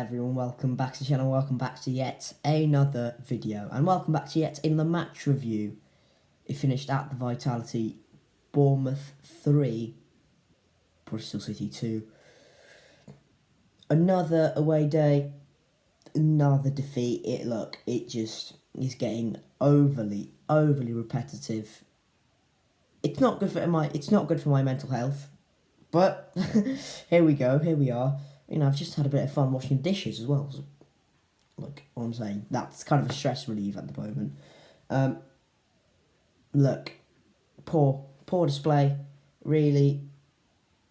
everyone, welcome back to the channel, welcome back to yet another video, and welcome back to yet another match review. It finished at the Vitality, Bournemouth 3, Bristol City 2. Another away day, another defeat. It just is getting overly repetitive. It's not good for my mental health, but here we are. I've just had a bit of fun washing dishes as well. So, look, what I'm saying, that's kind of a stress relief at the moment. Look, poor display, really.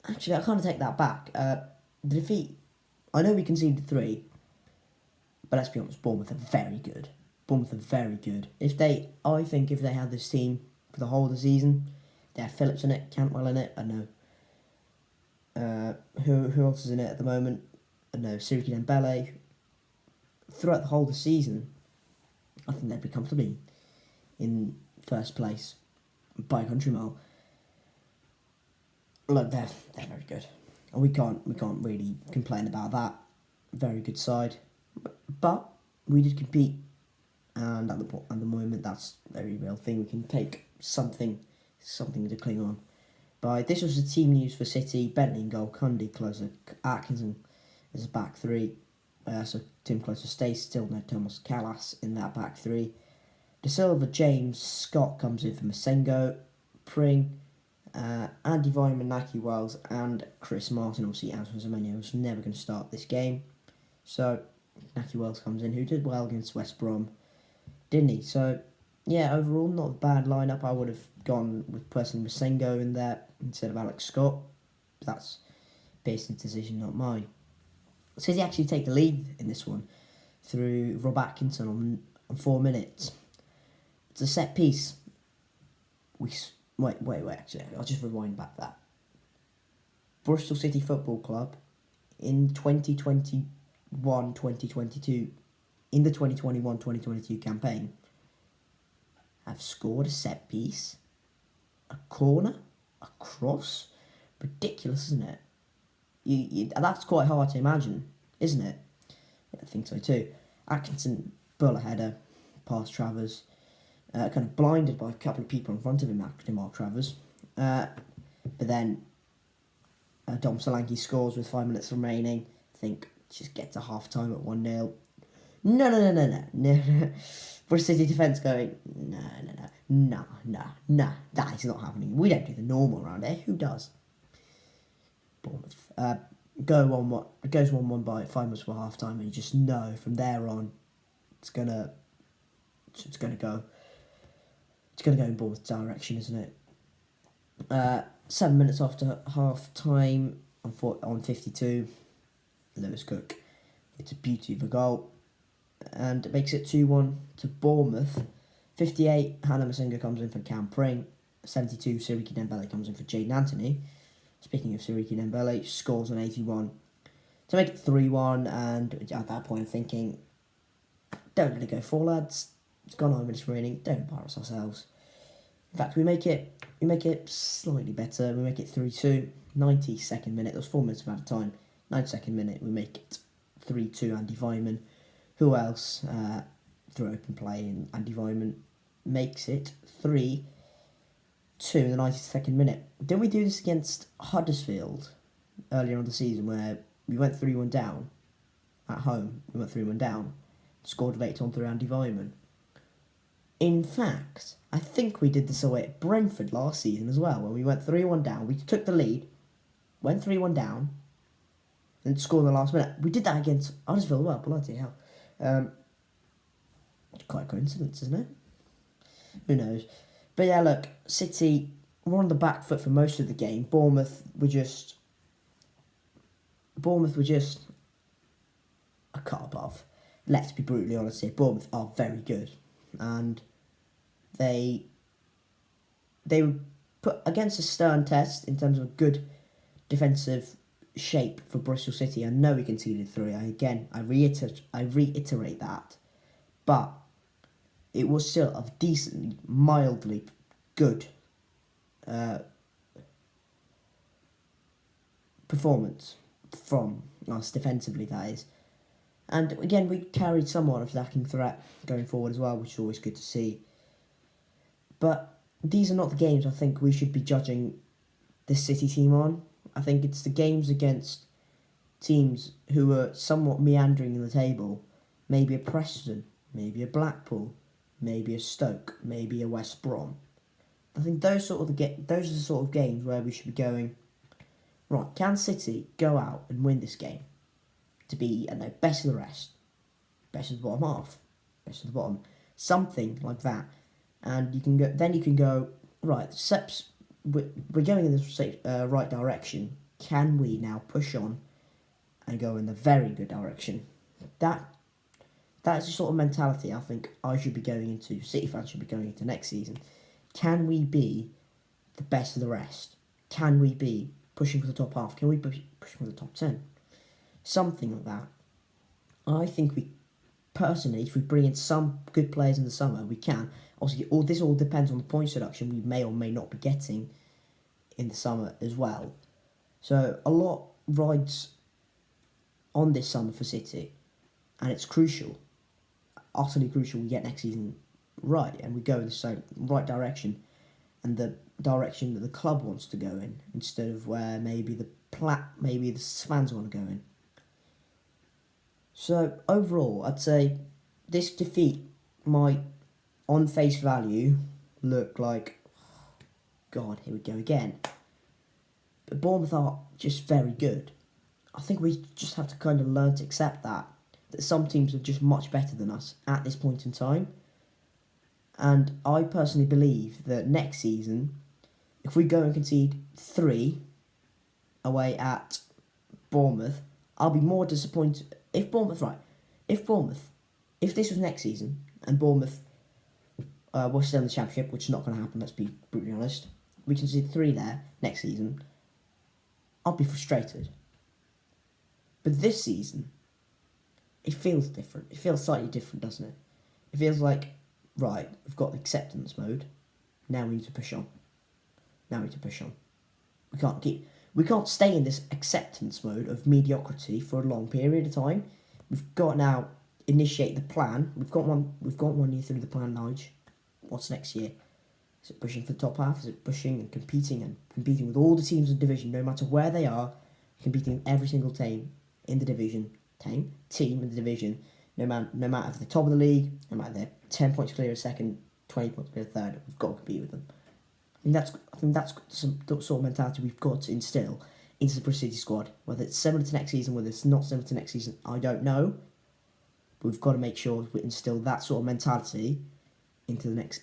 Actually, I kind of take that back. The defeat, I know we conceded 3, but let's be honest, Bournemouth are very good. If they had this team for the whole of the season, they had Phillips in it, Cantwell in it, I know. Who else is in it at the moment? No, Siriki Dembele. Throughout the whole of the season, I think they'd be comfortably in first place by a country mile. Look, they're very good, and we can't really complain about that. Very good side, but we did compete, and at the moment, that's a very real thing. We can take something to cling on. But this was the team news for City. Bentley in goal, Andi, Closer, Atkinson as a back 3. So Tim Closer stays still, no Thomas Callas in that back 3. De Silva, James, Scott comes in for Masengo, Pring, Andi Weimann, Naki Wells, and Chris Martin. Obviously, Antoine Semenyo was never going to start this game. So Naki Wells comes in, who did well against West Brom, didn't he? So yeah, overall, not a bad lineup. I would have gone with personally Masengo in there instead of Alex Scott. That's Pearson's decision, not mine. So he actually take the lead in this one through Rob Atkinson on 4 minutes. It's a set piece. Wait, actually, I'll just rewind back that. Bristol City Football Club in 2021-2022, in the 2021-2022 campaign, have scored a set piece, a corner, a cross. Ridiculous, isn't it? That's quite hard to imagine, isn't it? Yeah, I think so too. Atkinson, bullet header, past Travers, kind of blinded by a couple of people in front of him, actually, Mark Travers. But then Dom Solanke scores with 5 minutes remaining. I think just get to half time at 1-0. No. Bristol City defence going, no, that is not happening. We don't do the normal around here. Who does? Bournemouth goes 1-1 by 5 minutes before half time, and you just know from there on it's gonna go in Bournemouth's direction, isn't it? 7 minutes after half time on 52, Lewis Cook, it's a beauty of a goal, and it makes it 2-1 to Bournemouth. 58, Hannah Masengo comes in for Cam Pring. 72, Siriki Dembele comes in for Jaden Anthony. Speaking of Siriki Dembele, scores on 81 to make it 3-1, and at that point I'm thinking, don't let it go 4, lads. It's gone 9 minutes remaining, don't embarrass ourselves. In fact, we make it slightly better. We make it 3-2, 92nd minute. There was 4 minutes of added time. 92nd minute, we make it 3-2, Andi Weimann. Who else? Through open play, and Andi Weimann makes it 3-2 in the 92nd minute. Didn't we do this against Huddersfield earlier on the season, where we went 3-1 down at home? We went 3-1 down, scored later on through Andi Weimann. In fact, I think we did this away at Brentford last season as well, when we went 3-1 down. We took the lead, went 3-1 down, and scored in the last minute. We did that against Huddersfield as well, bloody hell. Quite a coincidence, isn't it? Who knows? But yeah, look, City were on the back foot for most of the game. Bournemouth were just a cut above. Let's be brutally honest here. Bournemouth are very good, and they were put against a stern test in terms of good defensive shape for Bristol City. I know we conceded 3. I reiterate that, but it was still a decently, mildly good performance from us defensively, that is. And again, we carried somewhat of attacking threat going forward as well, which is always good to see. But these are not the games I think we should be judging this City team on. I think it's the games against teams who are somewhat meandering in the table. Maybe a Preston, maybe a Blackpool, maybe a Stoke, maybe a West Brom. I think those are the sort of games where we should be going, right, can City go out and win this game to be, I don't know, best of the rest, best of the bottom half, best of the bottom, something like that. And you can go. Then you can go, right, Seps, we're going in the right direction. Can we now push on and go in the very good direction? That's the sort of mentality I think I should be going into, City fans should be going into next season. Can we be the best of the rest? Can we be pushing for the top half? Can we push for the top 10? Something like that. I think we, personally, if we bring in some good players in the summer, we can. Obviously, this all depends on the points deduction we may or may not be getting in the summer as well. So a lot rides on this summer for City, and it's crucial, utterly crucial we get next season right, and we go in the right direction, and the direction that the club wants to go in, instead of where maybe the fans want to go in. So overall, I'd say this defeat might, on face value, look like, God, here we go again. But Bournemouth are just very good. I think we just have to kind of learn to accept that some teams are just much better than us at this point in time. And I personally believe that next season, if we go and concede 3 away at Bournemouth, I'll be more disappointed. If this was next season and Bournemouth were still in the Championship, which is not going to happen, let's be brutally honest, we concede 3 there next season, I'll be frustrated. But this season, it feels different. It feels slightly different, doesn't it? It feels like, right, we've got acceptance mode. Now we need to push on. We can't stay in this acceptance mode of mediocrity for a long period of time. We've got to now initiate the plan. We've got 1 year through the plan, Nige. What's next year? Is it pushing for the top half? Is it pushing and competing with all the teams in the division, no matter where they are, competing with every single team in the division, team in the division, no matter if they're top of the league, no matter they're 10 points clear of second, 20 points clear of third, we've got to compete with them. I think that's some sort of mentality we've got to instill into the Bristol City squad. Whether it's similar to next season, whether it's not similar to next season, I don't know. But we've got to make sure we instill that sort of mentality into next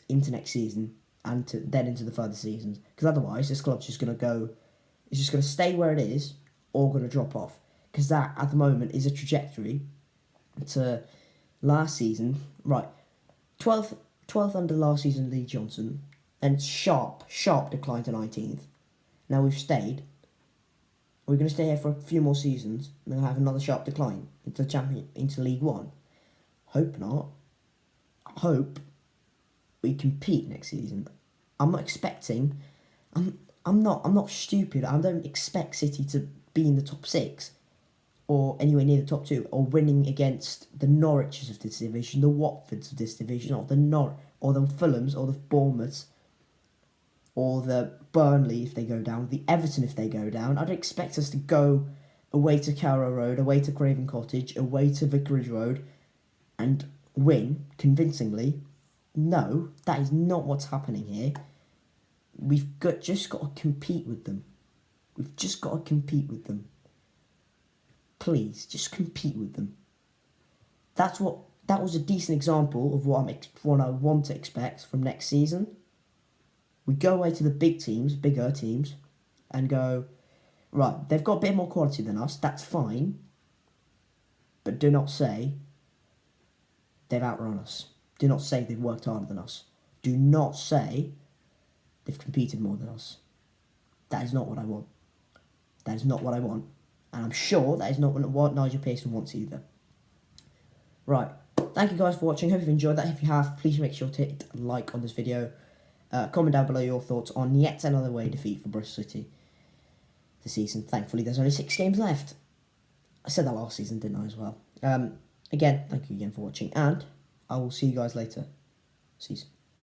season and then into the further seasons. Because otherwise, this club's just going to stay where it is or going to drop off. Because that, at the moment, is a trajectory to last season. Right, 12th under last season, Lee Johnson. And sharp decline to 19th. Now we've stayed. We're going to stay here for a few more seasons. And then have another sharp decline into League One. Hope not. Hope we compete next season. I'm not expecting. I'm not stupid. I don't expect City to be in the top 6 or anywhere near the top 2 or winning against the Norwiches of this division, the Watfords of this division, or the Fulhams or the Bournemouths, or the Burnley if they go down, the Everton if they go down. I'd expect us to go away to Carrow Road, away to Craven Cottage, away to Vicarage Road, and win convincingly. No, that is not what's happening here. We've just got to compete with them. Please, just compete with them. That was a decent example of what I want to expect from next season. We go away to the bigger teams, and go, right, they've got a bit more quality than us, that's fine, but do not say they've outrun us. Do not say they've worked harder than us. Do not say they've competed more than us. That is not what I want. And I'm sure that is not what Nigel Pearson wants either. Right, thank you guys for watching. Hope you've enjoyed that. If you have, please make sure to hit like on this video. Comment down below your thoughts on yet another away defeat for Bristol City this season. Thankfully, there's only 6 games left. I said that last season, didn't I, as well? Again, thank you again for watching, and I will see you guys later. See you soon.